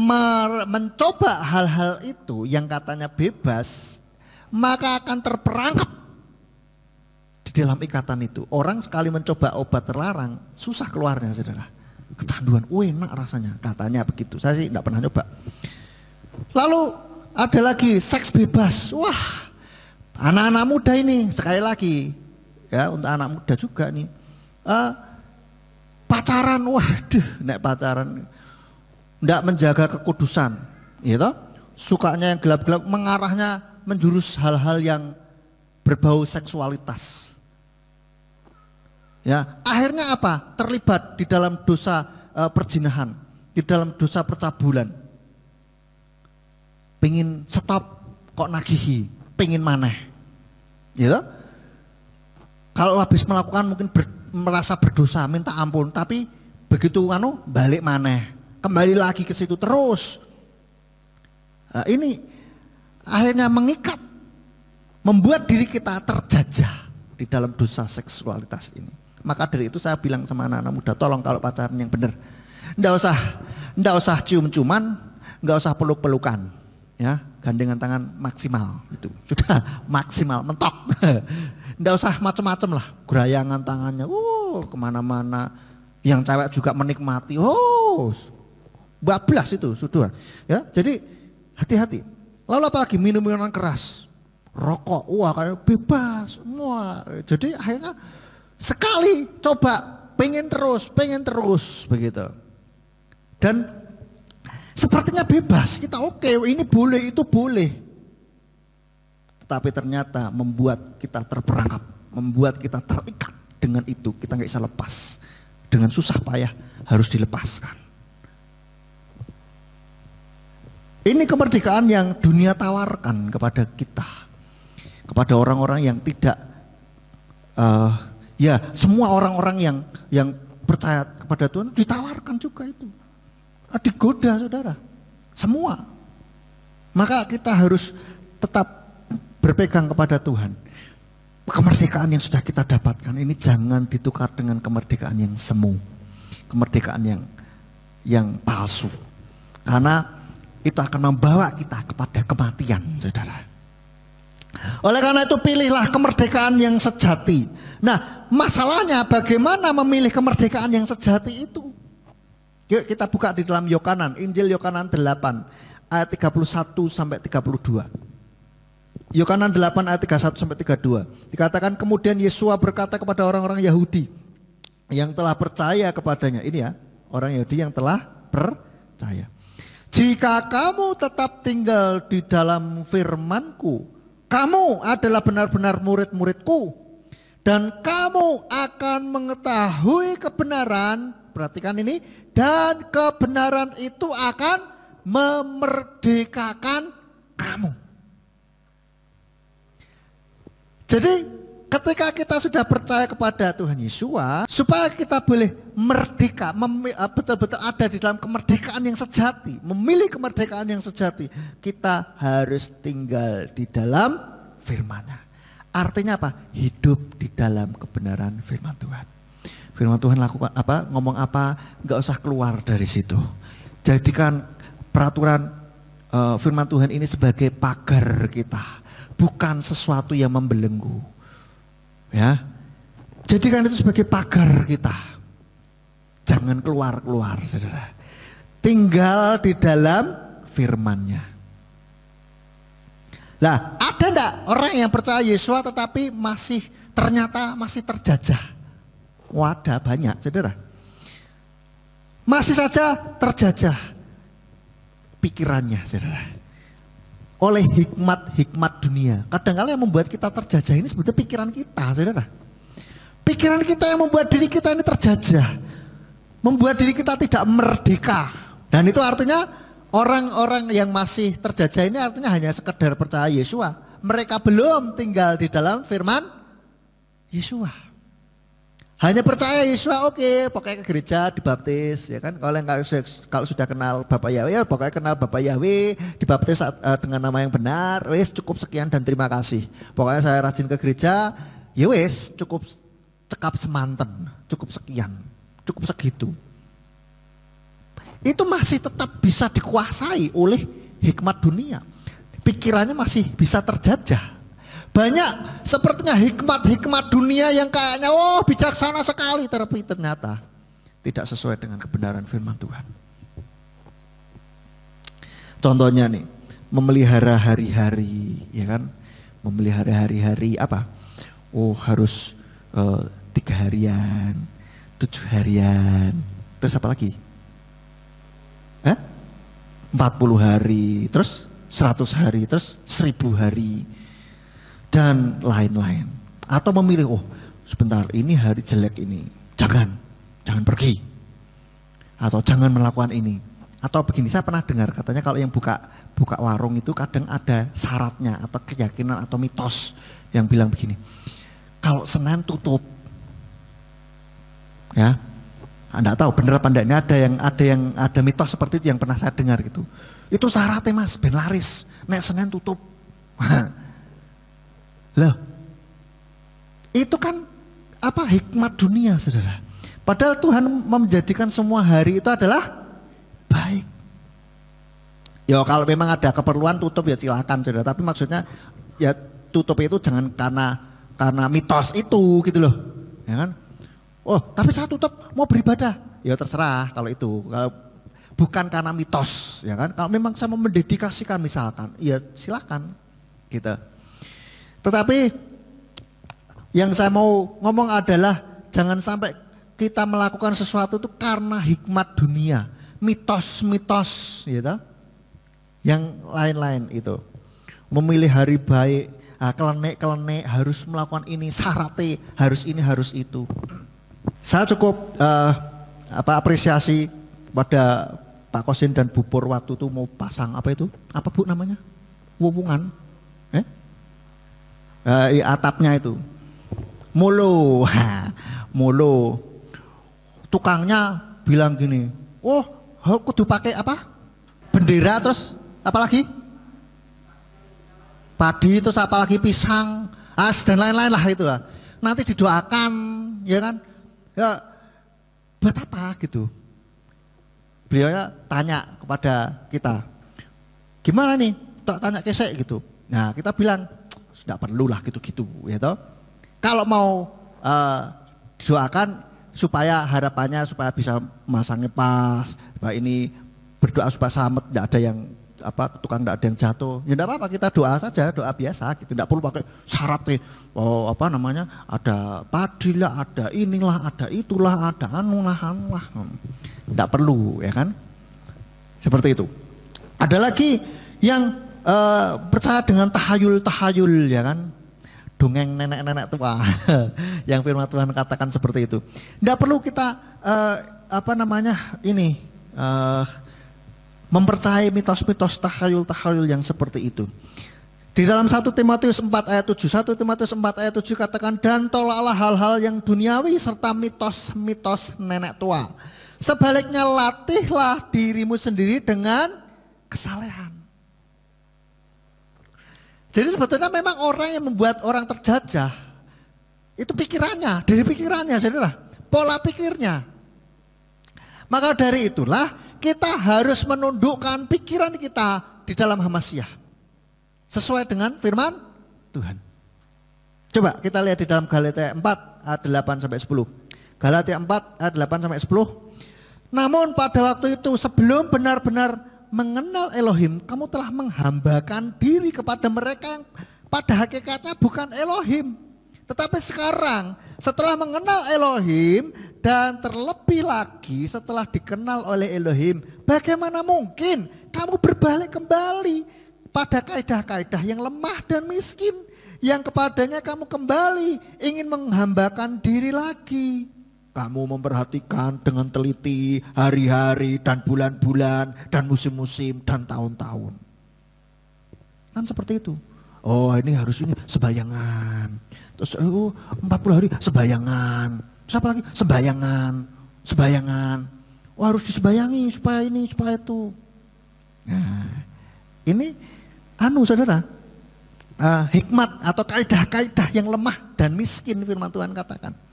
mencoba hal-hal itu yang katanya bebas, maka akan terperangkap di dalam ikatan itu. Orang sekali mencoba obat terlarang, susah keluarnya, saudara. Kecanduan, enak rasanya, katanya begitu. Saya sih tidak pernah nyoba. Lalu ada lagi seks bebas. Wah, anak-anak muda ini sekali lagi ya, untuk anak muda juga nih pacaran, waduh, nek pacaran ndak menjaga kekudusan, gitu. Sukanya yang gelap-gelap, mengarahnya menjurus hal-hal yang berbau seksualitas. Ya, akhirnya apa? Terlibat di dalam dosa perzinahan, di dalam dosa percabulan. Pengen stop kok nagihi, pengen maneh. Gitu. Kalau habis melakukan mungkin merasa berdosa, minta ampun, tapi begitu balik maneh, kembali lagi ke situ terus. Nah, ini akhirnya mengikat, membuat diri kita terjajah di dalam dosa seksualitas ini. Maka dari itu saya bilang sama anak-anak muda, tolong kalau pacaran yang benar, ndak usah cium-ciuman, nggak usah peluk-pelukan, ya, gandengan tangan maksimal itu sudah maksimal, mentok. Ndak usah macam-macam lah, gerayangan tangannya, kemana-mana. Yang cewek juga menikmati, bablas itu sudah, ya. Jadi hati-hati. Lalu apalagi minum-minuman keras, rokok, kayak bebas, semua. Jadi akhirnya sekali coba pengen terus begitu. Dan sepertinya bebas, kita oke, ini boleh, itu boleh. Tetapi ternyata membuat kita terperangkap, membuat kita terikat dengan itu, kita nggak bisa lepas. Dengan susah payah harus dilepaskan. Ini kemerdekaan yang dunia tawarkan kepada kita, kepada orang-orang yang tidak, ya semua orang-orang yang percaya kepada Tuhan ditawarkan juga itu. Digoda, saudara, semua. Maka kita harus tetap berpegang kepada Tuhan. Kemerdekaan yang sudah kita dapatkan ini jangan ditukar dengan kemerdekaan yang semu, kemerdekaan yang palsu, karena itu akan membawa kita kepada kematian, saudara. Oleh karena itu pilihlah kemerdekaan yang sejati. Nah, masalahnya bagaimana memilih kemerdekaan yang sejati itu? Yuk kita buka di dalam Yohanan, Injil Yohanan 8 ayat 31 sampai 32. Yohanan 8 ayat 31 sampai 32. Dikatakan kemudian Yesua berkata kepada orang-orang Yahudi yang telah percaya kepadanya. Ini ya, orang Yahudi yang telah percaya. Jika kamu tetap tinggal di dalam firman-Ku, kamu adalah benar-benar murid-murid-Ku, dan kamu akan mengetahui kebenaran, perhatikan ini, dan kebenaran itu akan memerdekakan kamu. Jadi ketika kita sudah percaya kepada Tuhan Yesus, supaya kita boleh merdeka, betul-betul ada di dalam kemerdekaan yang sejati, memilih kemerdekaan yang sejati, kita harus tinggal di dalam firman-Nya. Artinya apa? Hidup di dalam kebenaran firman Tuhan. Firman Tuhan lakukan apa, ngomong apa, nggak usah keluar dari situ. Jadikan peraturan firman Tuhan ini sebagai pagar kita, bukan sesuatu yang membelenggu. Ya, jadikan itu sebagai pagar kita. Jangan keluar-keluar, saudara. Tinggal di dalam firman-Nya. Lah, ada enggak orang yang percaya Yesus tetapi ternyata masih terjajah? Wadah banyak, saudara. Masih saja terjajah pikirannya, saudara. Oleh hikmat-hikmat dunia. Kadang-kadang yang membuat kita terjajah ini sebetulnya pikiran kita, saudara. Pikiran kita yang membuat diri kita ini terjajah. Membuat diri kita tidak merdeka. Dan itu artinya orang-orang yang masih terjajah ini artinya hanya sekedar percaya Yesus. Mereka belum tinggal di dalam firman Yesus. Hanya percaya Yesus, oke, pokoknya ke gereja dibaptis, ya kan? Kalau sudah kenal Bapak Yahweh, ya pokoknya kenal Bapak Yahweh, dibaptis dengan nama yang benar, wes cukup sekian dan terima kasih. Pokoknya saya rajin ke gereja, ya wes cukup cekap semanten, cukup sekian, cukup segitu. Itu masih tetap bisa dikuasai oleh hikmat dunia. Pikirannya masih bisa terjajah. Banyak sepertinya hikmat-hikmat dunia yang kayaknya bijaksana sekali, tapi ternyata tidak sesuai dengan kebenaran firman Tuhan. Contohnya nih, memelihara hari-hari, ya kan? Memelihara hari-hari apa? Harus 3 harian, 7 harian, terus apa lagi? 40 hari, terus 100 hari, terus 1000 hari. Dan lain-lain. Atau memilih, sebentar ini hari jelek ini, jangan pergi. Atau jangan melakukan ini. Atau begini, saya pernah dengar katanya kalau yang buka warung itu kadang ada syaratnya atau keyakinan atau mitos yang bilang begini. Kalau Senin tutup. Ya. Anda tahu bener apa enggak, ini ada mitos seperti itu yang pernah saya dengar gitu. Itu syaratnya Mas, ben laris. Nek Senin tutup. Loh, itu kan hikmat dunia, saudara. Padahal Tuhan menjadikan semua hari itu adalah baik. Ya kalau memang ada keperluan tutup ya silakan, saudara. Tapi maksudnya ya tutup itu jangan karena mitos itu gitu loh, ya kan? Tapi saya tutup mau beribadah, ya terserah kalau itu. Kalau bukan karena mitos, ya kan? Kalau memang saya mau mendedikasikan misalkan, ya silakan, gitu. Tetapi yang saya mau ngomong adalah jangan sampai kita melakukan sesuatu itu karena hikmat dunia, mitos-mitos, gitu. Yang lain-lain itu. Memilih hari baik, kelenek-kelenek harus melakukan ini, syaratnya harus ini, harus itu. Saya cukup apresiasi pada Pak Kosin dan Bu Pur waktu itu mau pasang apa itu? Apa Bu namanya? Wuwungan. Atapnya itu mulu tukangnya bilang gini, kudu pakai apa, bendera, terus apa lagi, padi, terus apa lagi, pisang, dan lain-lain lah itulah, nanti didoakan, ya kan, ya buat apa gitu. Beliau tanya kepada kita, gimana nih, tanya kesek gitu. Nah kita bilang tidak perlulah gitu-gitu, ya toh. Kalau mau doakan supaya harapannya supaya bisa masangnya pas, ini berdoa supaya selamat, tidak ada yang tukang tidak ada yang jatuh. Ya tidak apa-apa, kita doa saja, doa biasa gitu. Tidak perlu pakai syaratnya, ada padi lah, ada inilah, ada itulah, ada anulah. Tidak perlu, ya kan? Seperti itu. Ada lagi yang percaya dengan tahayul, ya kan? dongeng nenek-nenek tua yang firman Tuhan katakan seperti itu. Tidak perlu kita mempercayai mitos-mitos tahayul-tahayul yang seperti itu. Di dalam 1 Timotius 4 ayat 7, 1 Timotius 4 ayat 7 katakan, dan tolaklah hal-hal yang duniawi serta mitos-mitos nenek tua. Sebaliknya latihlah dirimu sendiri dengan kesalehan. Jadi sebetulnya memang orang yang membuat orang terjajah itu pikirannya, dari pikirannya saudara, pola pikirnya. Maka dari itulah kita harus menundukkan pikiran kita di dalam Hamasiah. Sesuai dengan firman Tuhan. Coba kita lihat di dalam Galatia 4 ayat 8 sampai 10. Galatia 4 ayat 8 sampai 10. Namun pada waktu itu sebelum benar-benar mengenal Elohim, kamu telah menghambakan diri kepada mereka yang pada hakikatnya bukan Elohim. Tetapi sekarang setelah mengenal Elohim dan terlebih lagi setelah dikenal oleh Elohim, bagaimana mungkin kamu berbalik kembali pada kaidah-kaidah yang lemah dan miskin yang kepadanya kamu kembali ingin menghambakan diri lagi. Kamu memperhatikan dengan teliti hari-hari dan bulan-bulan dan musim-musim dan tahun-tahun. Kan seperti itu. Oh ini harus ini sembayangan. Terus 40 hari sembayangan. Terus apa lagi? Sembayangan. Oh harus disembayangi supaya ini supaya itu. Nah ini saudara, hikmat atau kaidah-kaidah yang lemah dan miskin firman Tuhan katakan.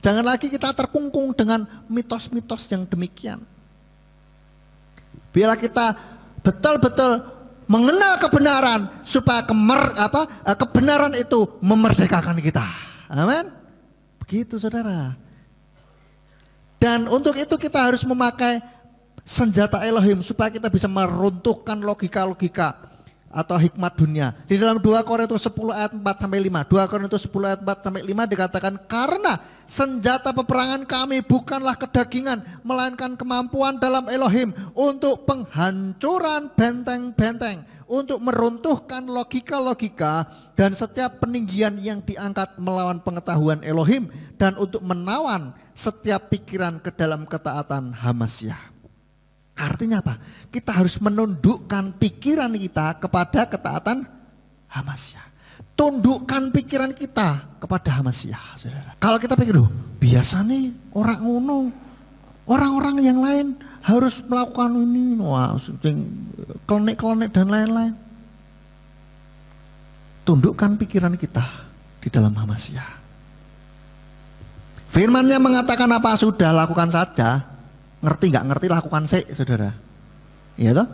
Jangan lagi kita terkungkung dengan mitos-mitos yang demikian. Biarlah kita betul-betul mengenal kebenaran supaya kebenaran itu memerdekakan kita. Amin. Begitu saudara. Dan untuk itu kita harus memakai senjata Elohim supaya kita bisa meruntuhkan logika-logika atau hikmat dunia. Di dalam 2 Korintus 10 ayat 4 sampai 5. 2 Korintus 10 ayat 4 sampai 5 dikatakan, karena senjata peperangan kami bukanlah kedagingan, melainkan kemampuan dalam Elohim untuk penghancuran benteng-benteng, untuk meruntuhkan logika-logika dan setiap peninggian yang diangkat melawan pengetahuan Elohim, dan untuk menawan setiap pikiran ke dalam ketaatan Hamasiah. Artinya apa? Kita harus menundukkan pikiran kita kepada ketaatan Hamasiah. Tundukkan pikiran kita kepada Hamasiah, saudara. Kalau kita pikir, biasa nih orang ngono, orang-orang yang lain harus melakukan ini, wah, klenik-klenik dan lain-lain. Tundukkan pikiran kita di dalam Hamasiah. Firman-Nya mengatakan apa? Sudah lakukan saja. Ngerti nggak ngerti lakukan saudara. Iya toh?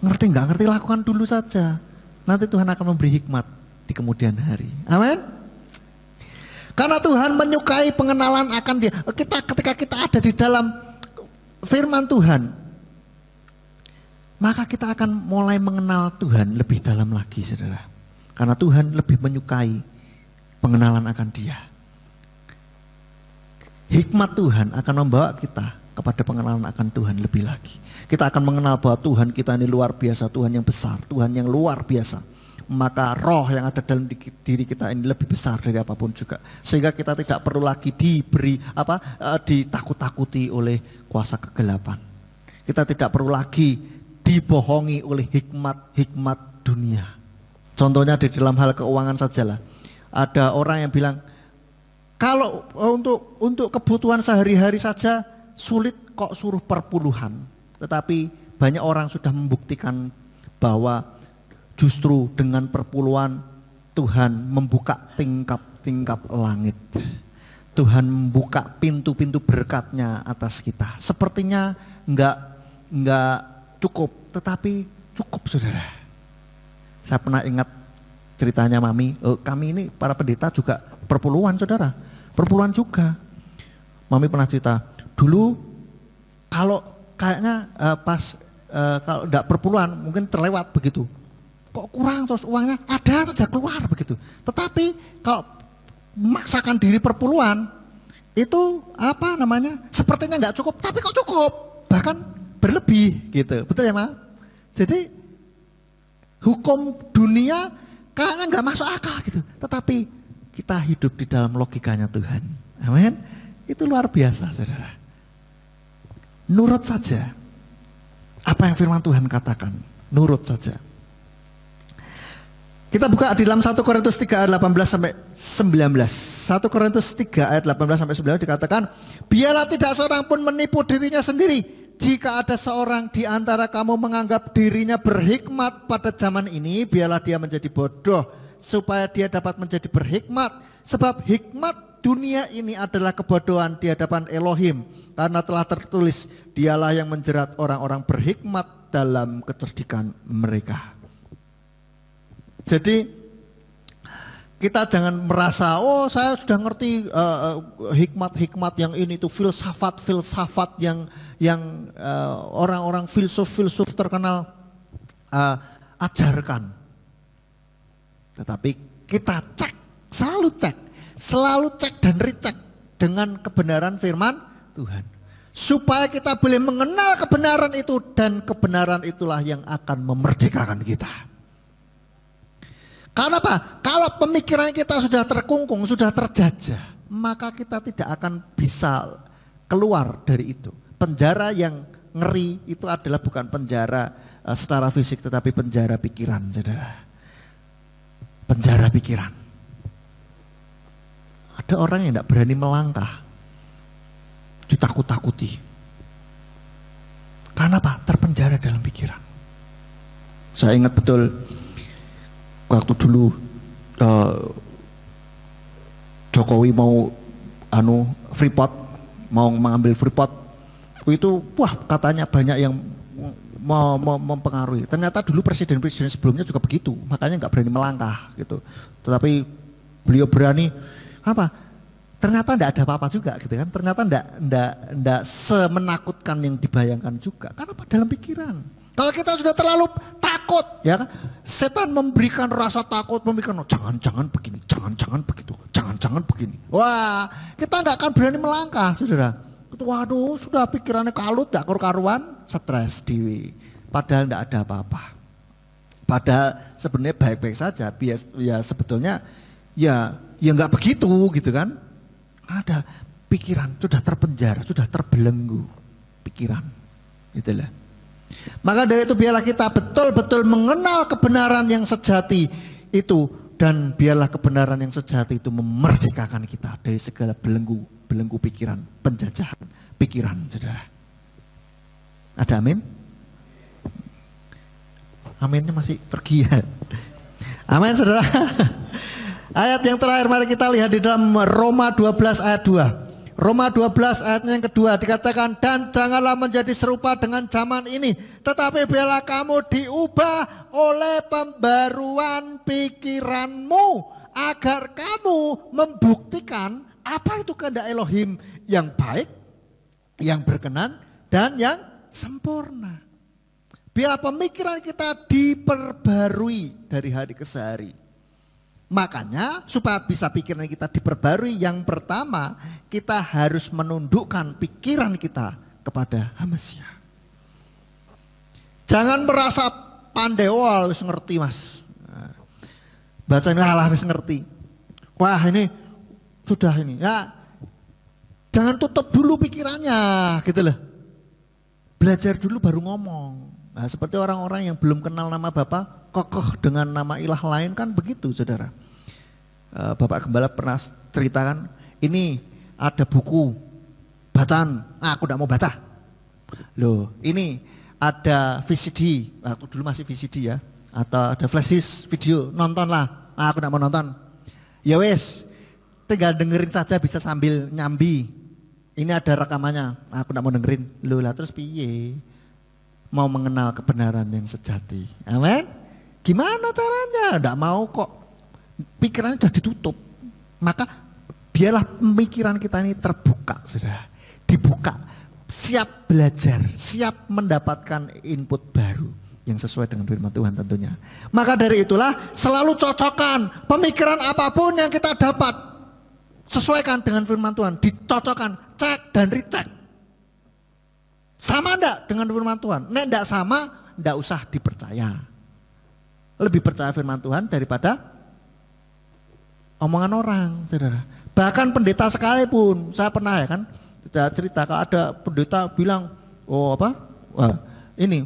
Ngerti nggak ngerti lakukan dulu saja. Nanti Tuhan akan memberi hikmat di kemudian hari. Amin. Karena Tuhan menyukai pengenalan akan Dia. Ketika kita ada di dalam firman Tuhan, maka kita akan mulai mengenal Tuhan lebih dalam lagi, saudara. Karena Tuhan lebih menyukai pengenalan akan Dia. Hikmat Tuhan akan membawa kita kepada pengenalan akan Tuhan lebih lagi. Kita akan mengenal bahwa Tuhan kita ini luar biasa, Tuhan yang besar, Tuhan yang luar biasa. Maka roh yang ada dalam diri kita ini lebih besar dari apapun juga. Sehingga kita tidak perlu lagi ditakut-takuti oleh kuasa kegelapan. Kita tidak perlu lagi dibohongi oleh hikmat-hikmat dunia. Contohnya di dalam hal keuangan sajalah. Ada orang yang bilang, kalau untuk kebutuhan sehari-hari saja sulit kok suruh perpuluhan. Tetapi banyak orang sudah membuktikan bahwa justru dengan perpuluhan Tuhan membuka tingkap-tingkap langit. Tuhan membuka pintu-pintu berkat-Nya atas kita. Sepertinya enggak cukup, tetapi cukup, saudara. Saya pernah ingat ceritanya Mami, kami ini para pendeta juga perpuluhan, saudara. Perpuluhan juga. Mami pernah cerita, dulu kalau kayaknya kalau enggak perpuluhan mungkin terlewat begitu. Kok kurang terus uangnya ada saja keluar begitu. Tetapi kalau memaksakan diri perpuluhan itu sepertinya enggak cukup, tapi kok cukup, bahkan berlebih gitu. Betul ya, Ma? Jadi hukum dunia kayaknya nggak masuk akal gitu. Tetapi kita hidup di dalam logikanya Tuhan. Amin. Itu luar biasa, saudara. Nurut saja. Apa yang firman Tuhan katakan, nurut saja. Kita buka di dalam 1 Korintus 3 ayat 18 sampai 19. 1 Korintus 3 ayat 18 sampai 19 dikatakan, biarlah tidak seorang pun menipu dirinya sendiri. Jika ada seorang di antara kamu menganggap dirinya berhikmat pada zaman ini, biarlah dia menjadi bodoh supaya dia dapat menjadi berhikmat. Sebab hikmat dunia ini adalah kebodohan di hadapan Elohim. Karena telah tertulis, dialah yang menjerat orang-orang berhikmat dalam kecerdikan mereka. Jadi kita jangan merasa, oh saya sudah ngerti hikmat-hikmat yang ini itu, filsafat yang orang-orang filsuf terkenal ajarkan. Tetapi kita cek, selalu cek dan recheck dengan kebenaran firman Tuhan. Supaya kita boleh mengenal kebenaran itu, dan kebenaran itulah yang akan memerdekakan kita. Karena apa? Kalau pemikiran kita sudah terkungkung, sudah terjajah, maka kita tidak akan bisa keluar dari itu. Penjara yang ngeri itu adalah bukan penjara secara fisik, tetapi penjara pikiran, saudara. Penjara pikiran. Ada orang yang tidak berani melangkah, ditakut-takuti. Karena apa? Terpenjara dalam pikiran. Saya ingat betul waktu dulu Jokowi mau Freeport, mau mengambil Freeport, itu wah katanya banyak yang mempengaruhi. Ternyata dulu presiden-presiden sebelumnya juga begitu, makanya nggak berani melangkah gitu. Tetapi beliau berani, apa? Ternyata enggak ada apa-apa juga gitu kan. Ternyata enggak semenakutkan yang dibayangkan juga. Karena apa? Dalam pikiran. Kalau kita sudah terlalu takut, ya kan? Setan memberikan rasa takut, memberikan jangan-jangan begini, jangan-jangan begitu, jangan-jangan begini. Wah, kita enggak akan berani melangkah, saudara. Waduh, sudah pikirannya kalut, enggak karu-karuan, stres dewi. Padahal enggak ada apa-apa. Padahal sebenarnya baik-baik saja. Ya sebetulnya ya enggak begitu gitu kan. Ada pikiran sudah terpenjara, sudah terbelenggu pikiran. Itulah. Maka dari itu biarlah kita betul-betul mengenal kebenaran yang sejati itu, dan biarlah kebenaran yang sejati itu memerdekakan kita dari segala belenggu pikiran, penjajahan pikiran, saudara. Ada amin? Aminnya masih pergi ya. Amin, saudara. Ayat yang terakhir mari kita lihat di dalam Roma 12 ayat 2. Roma 12 ayatnya yang kedua dikatakan, dan janganlah menjadi serupa dengan zaman ini, tetapi biarlah kamu diubah oleh pembaruan pikiranmu, agar kamu membuktikan apa itu kehendak Elohim yang baik, yang berkenan, dan yang sempurna. Biarlah pemikiran kita diperbarui dari hari ke hari. Makanya supaya bisa pikiran kita diperbarui, yang pertama kita harus menundukkan pikiran kita kepada Mesias. Jangan merasa pandai, wah wis ngerti mas. Baca ini alah wis ngerti. Wah ini sudah ini. Ya, jangan tutup dulu pikirannya gitu loh. Belajar dulu baru ngomong. Nah, seperti orang-orang yang belum kenal nama Bapa, kokoh dengan nama ilah lain kan begitu, saudara. Bapak Gembala pernah ceritakan, ini ada buku bacaan, aku tidak mau baca. Loh, ini ada VCD, waktu dulu masih VCD ya, atau ada flash disk video, nontonlah, aku tidak mau nonton. Ya wes, tinggal dengerin saja bisa sambil nyambi. Ini ada rekamannya, aku tidak mau dengerin. Loh lah terus piye? Mau mengenal kebenaran yang sejati. Amin. Gimana caranya? Tidak mau kok. Pikirannya sudah ditutup. Maka biarlah pemikiran kita ini terbuka, saudara. Dibuka. Siap belajar, siap mendapatkan input baru yang sesuai dengan firman Tuhan tentunya. Maka dari itulah selalu cocokkan pemikiran apapun yang kita dapat. Sesuaikan dengan firman Tuhan. Dicocokkan, cek dan recheck. Sama enggak dengan firman Tuhan? Nek enggak sama, enggak usah dipercaya. lebih percaya firman Tuhan daripada omongan orang, saudara. Bahkan pendeta sekalipun, saya pernah ya kan cerita kalau ada pendeta bilang, oh apa, wah, ini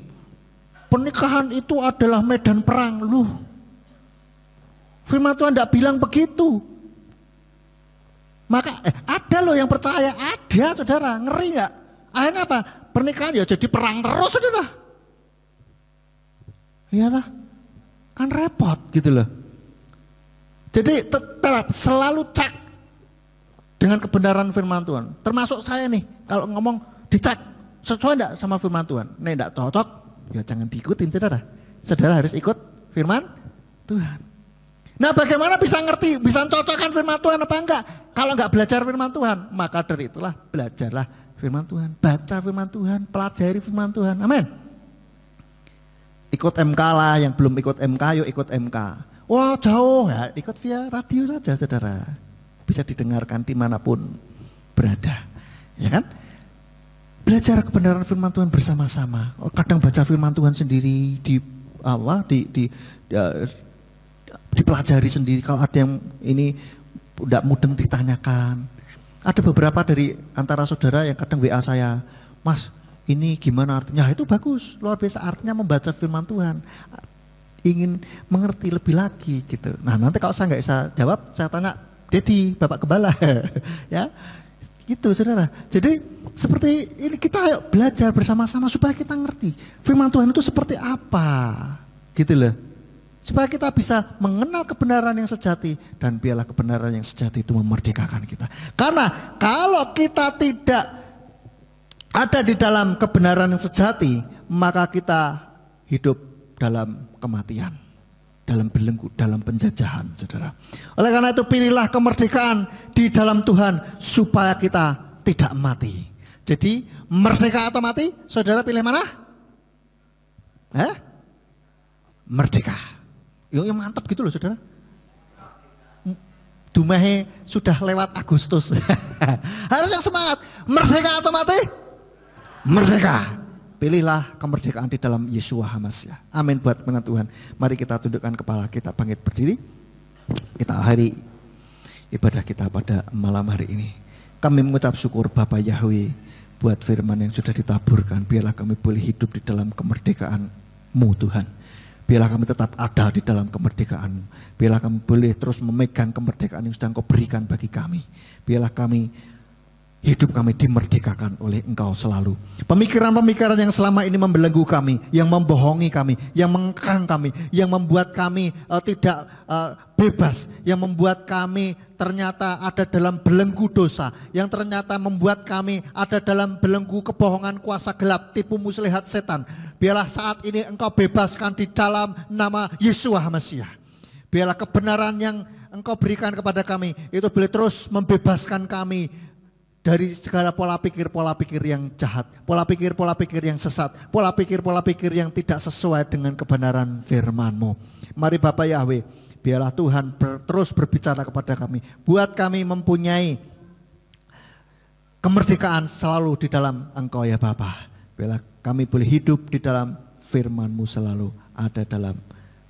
pernikahan itu adalah medan perang. Loh, firman Tuhan tidak bilang begitu. Maka ada loh yang percaya, ada saudara, ngeri nggak? Akhirnya apa? Pernikahan ya jadi perang terus, saudara. Iya lah, kan repot gitu loh. Jadi tetap selalu cek dengan kebenaran firman Tuhan. Termasuk saya nih, kalau ngomong dicek sesuai enggak sama firman Tuhan. Nih enggak cocok, ya jangan diikutin, saudara. Saudara harus ikut firman Tuhan. Nah, bagaimana bisa ngerti, bisa cocokkan firman Tuhan apa enggak? Kalau enggak belajar firman Tuhan, maka dari itulah belajarlah firman Tuhan, baca firman Tuhan, pelajari firman Tuhan. Amin. Ikut MK lah, yang belum ikut MK yuk ikut MK. Wah jauh ya, ikut via radio saja saudara. Bisa didengarkan dimanapun berada, ya kan? Belajar kebenaran firman Tuhan bersama-sama. Kadang baca firman Tuhan sendiri dipelajari sendiri. Kalau ada yang ini tidak mudeng ditanyakan. Ada beberapa dari antara saudara yang kadang WA saya, Mas ini gimana artinya? Itu bagus, luar biasa artinya membaca firman Tuhan. Ingin mengerti lebih lagi gitu. Nah nanti kalau saya nggak bisa jawab, saya tanya Dedi, Bapak Gembala, ya, gitu saudara. Jadi seperti ini kita ayo belajar bersama-sama supaya kita ngerti firman Tuhan itu seperti apa, gitu loh. Supaya kita bisa mengenal kebenaran yang sejati dan biarlah kebenaran yang sejati itu memerdekakan kita. Karena kalau kita tidak ada di dalam kebenaran yang sejati, maka kita hidup dalam kematian, dalam belenggu, dalam penjajahan, saudara. Oleh karena itu pilihlah kemerdekaan di dalam Tuhan supaya kita tidak mati. Jadi merdeka atau mati, saudara pilih mana? Merdeka. Yang mantap gitu loh saudara. Dumahe sudah lewat Agustus. Harus yang semangat. Merdeka atau mati? Merdeka. Pilihlah kemerdekaan di dalam Yeshua HaMashiach. Amin buat firman Tuhan. Mari kita tundukkan kepala kita, bangkit berdiri. Kita akhiri ibadah kita pada malam hari ini. Kami mengucap syukur Bapa Yahweh buat firman yang sudah ditaburkan. Biarlah kami boleh hidup di dalam kemerdekaan-Mu Tuhan. Biarlah kami tetap ada di dalam kemerdekaan. Biarlah kami boleh terus memegang kemerdekaan yang sudah Engkau berikan bagi kami. Biarlah hidup kami dimerdekakan oleh Engkau selalu. Pemikiran-pemikiran yang selama ini membelenggu kami, yang membohongi kami, yang mengekang kami, yang membuat kami tidak bebas, yang membuat kami ternyata ada dalam belenggu dosa, yang ternyata membuat kami ada dalam belenggu kebohongan kuasa gelap, tipu muslihat setan. Biarlah saat ini Engkau bebaskan di dalam nama Yeshua HaMashiach. Biarlah kebenaran yang Engkau berikan kepada kami itu boleh terus membebaskan kami dari segala pola pikir yang jahat, pola pikir yang sesat, pola pikir yang tidak sesuai dengan kebenaran firman-Mu. Mari Bapak Yahweh, biarlah Tuhan terus berbicara kepada kami, buat kami mempunyai kemerdekaan selalu di dalam Engkau ya Bapa. Biarlah kami boleh hidup di dalam firman-Mu selalu, ada dalam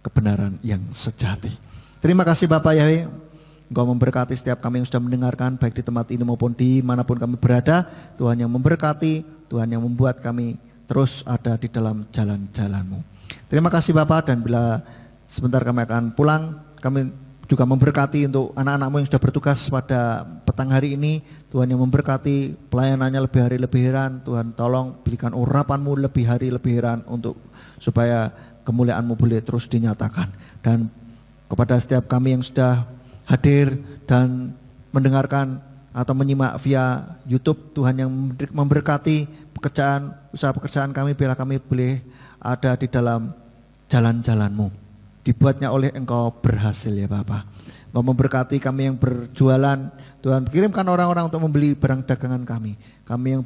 kebenaran yang sejati. Terima kasih Bapak Yahweh. Engkau memberkati setiap kami yang sudah mendengarkan, baik di tempat ini maupun di manapun kami berada. Tuhan yang memberkati, Tuhan yang membuat kami terus ada di dalam jalan-jalan-Mu. Terima kasih Bapak, dan bila sebentar kami akan pulang, kami juga memberkati untuk anak-anak-Mu yang sudah bertugas pada petang hari ini. Tuhan yang memberkati pelayanannya lebih hari lebih heran. Tuhan tolong berikan urapan-Mu lebih hari lebih heran untuk supaya kemuliaan-Mu boleh terus dinyatakan. Dan kepada setiap kami yang sudah hadir dan mendengarkan atau menyimak via YouTube, Tuhan yang memberkati usaha pekerjaan kami, biarlah kami boleh ada di dalam jalan-jalan-Mu. Dibuatnya oleh Engkau berhasil ya Bapa. Engkau memberkati kami yang berjualan, Tuhan kirimkan orang-orang untuk membeli barang dagangan kami. Kami yang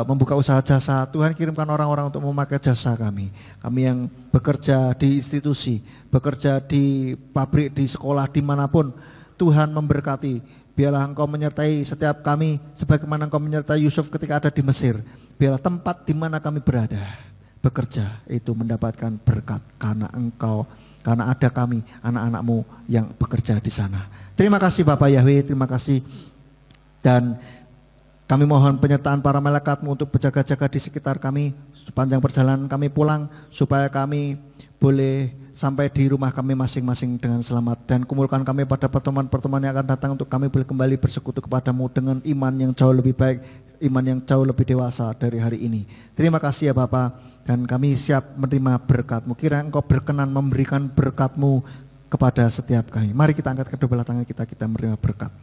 membuka usaha jasa, Tuhan kirimkan orang-orang untuk memakai jasa kami. Kami yang bekerja di institusi, bekerja di pabrik, di sekolah, dimanapun, Tuhan memberkati. Biarlah Engkau menyertai setiap kami, sebagaimana Engkau menyertai Yusuf ketika ada di Mesir. Biarlah tempat di mana kami berada, bekerja, itu mendapatkan berkat, karena Engkau karena ada kami, anak-anak-Mu yang bekerja di sana. Terima kasih Bapak Yahweh, terima kasih. Dan kami mohon penyertaan para malaikat-Mu untuk berjaga-jaga di sekitar kami sepanjang perjalanan kami pulang, supaya kami boleh sampai di rumah kami masing-masing dengan selamat. Dan kumpulkan kami pada pertemuan-pertemuan yang akan datang untuk kami boleh kembali bersekutu kepadamu dengan iman yang jauh lebih baik, iman yang jauh lebih dewasa dari hari ini. Terima kasih ya Bapa, dan kami siap menerima berkat-Mu. Kiranya Engkau berkenan memberikan berkat-Mu kepada setiap kami. Mari kita angkat kedua belah tangan kita menerima berkat.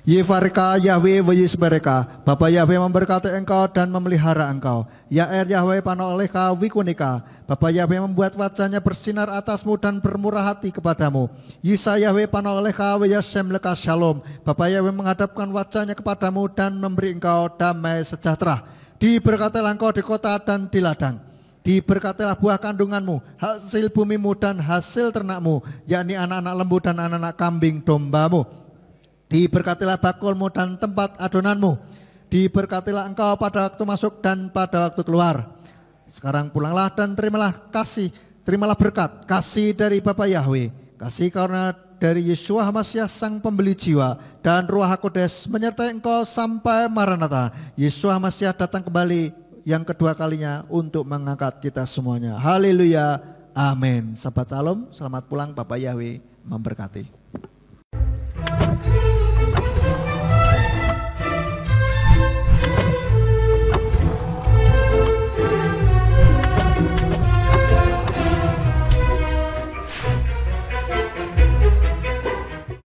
Yevareka Yahweh Vayisbereka, Bapa Yahweh memberkati engkau dan memelihara engkau. Yaer Yahweh panoleka wikunika, Bapa Yahweh membuat wajahnya bersinar atasmu dan bermurah hati kepadamu. Yisa Yahweh panoleka wayasem leka shalom, Bapa Yahweh menghadapkan wajahnya kepadamu dan memberi engkau damai sejahtera. Diberkatilah engkau di kota dan di ladang. Diberkatilah buah kandunganmu, hasil bumimu dan hasil ternakmu, yakni anak-anak lembu dan anak-anak kambing dombamu. Diberkatilah bakulmu dan tempat adonanmu. Diberkatilah engkau pada waktu masuk dan pada waktu keluar. Sekarang pulanglah dan terimalah kasih, terimalah berkat, kasih dari Bapa Yahweh, kasih karena dari Yeshua Hamasyah Sang Pembeli Jiwa, dan Ruach HaKodes menyertai engkau sampai Maranatha. Yeshua Hamasyah datang kembali yang kedua kalinya untuk mengangkat kita semuanya. Haleluya, amin. Sahabat Shalom, selamat pulang, Bapa Yahweh memberkati.